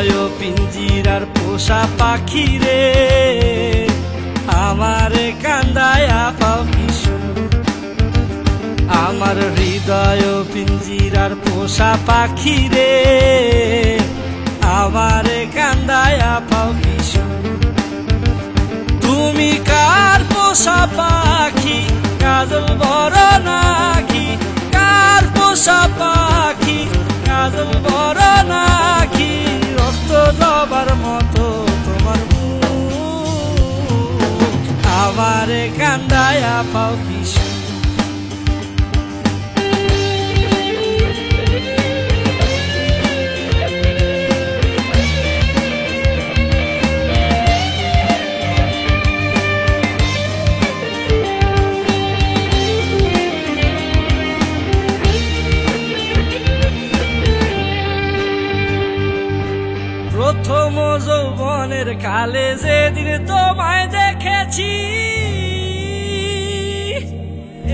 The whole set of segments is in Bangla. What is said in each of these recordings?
হৃদয় পিঞ্জিরার পোষা পাখি রে, আমারে কান্দায়া পাও কিশোর। আমার হৃদয় পিঞ্জিরার পোষা পাখি রে, আমারে কান্দায়া পাও কিশোর। তুমি কার পোষা পাখি, কাজল বড় নাকি? কার পোষা পাখি, কাজল বড় নাকি? রক্ত জবার মতো তোমার মুখ, আমারে কান্দায়া পাও কিশোর। প্রথম যৌবনের কালে যেদিন তোমায় দেখেছি,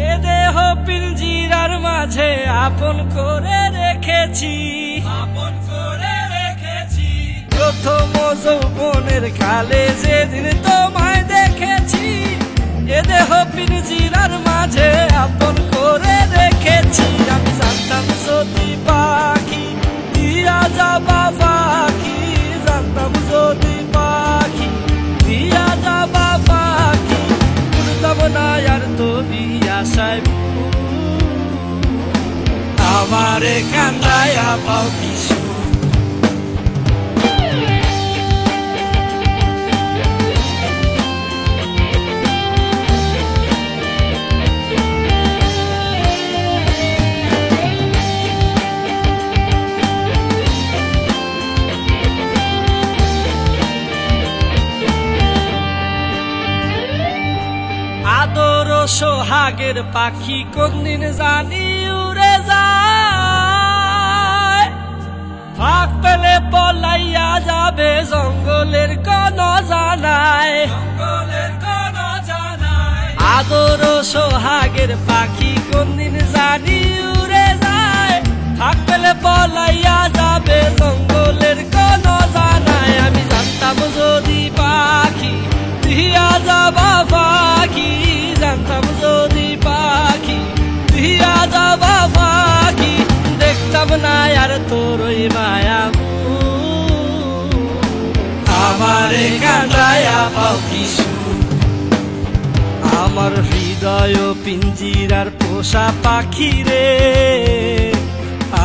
এ দেহ পিঞ্জিরার মাঝে আপন করে রেখেছি, আপন করে রেখেছি। প্রথম যৌবনের কালে যেদিন তোমায় দেখেছি, এ দেহ পিঞ্জিরার মাঝে আপন করে রেখেছি। আমি জানতাম যদি পাখি দিয়া যাবা পাখি, জানতাম যদি পাখি দিয়া যাবা পাখি, উড়তাম না আর তোরই আশায়। আমারে কান্দায়া পাও কিশোর। আদর সোহাগের পাখি কোনদিন জানি উড়ে যায়, ফাঁক পেলে পলাইয়া যাবে জঙ্গলের কোন জানায়, জঙ্গলের কোন জানায়। আদর সোহাগের পাখি কোনদিন জানি উড়ে যায়, ফাঁক পেলে পলাইয়া যাবে জঙ্গলের কোন জানায়। আমি জানতাম যদি পাখি দিয়া যাবা পাখি, জানতাম যদি পাখি দিয়া যাবা পাখি, দেখতাম না আর তোর ওই মায়া। আমারে কান্দায়া পাও কিশোর। আমার হৃদয় পিঞ্জিরার পোষা পাখি রে,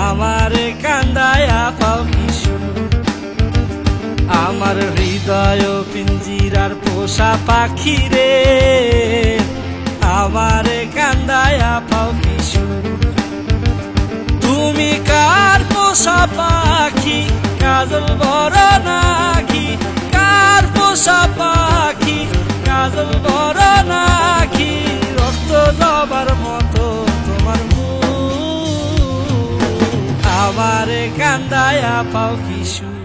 আমারে কান্দায়া পাও কিশোর। আমার হৃদয় পিঞ্জিরার পোষা পাখি রে, আমারে কান্দায়া পাও কিশোর। তুমি কার পোষা পাখি, কাজল বড় নাকি? কার পোষা পাখি, কাজল বড় নাকি? রক্ত জবার মতো তোমার মুখ, আমারে কান্দায়া পাও কিশোর।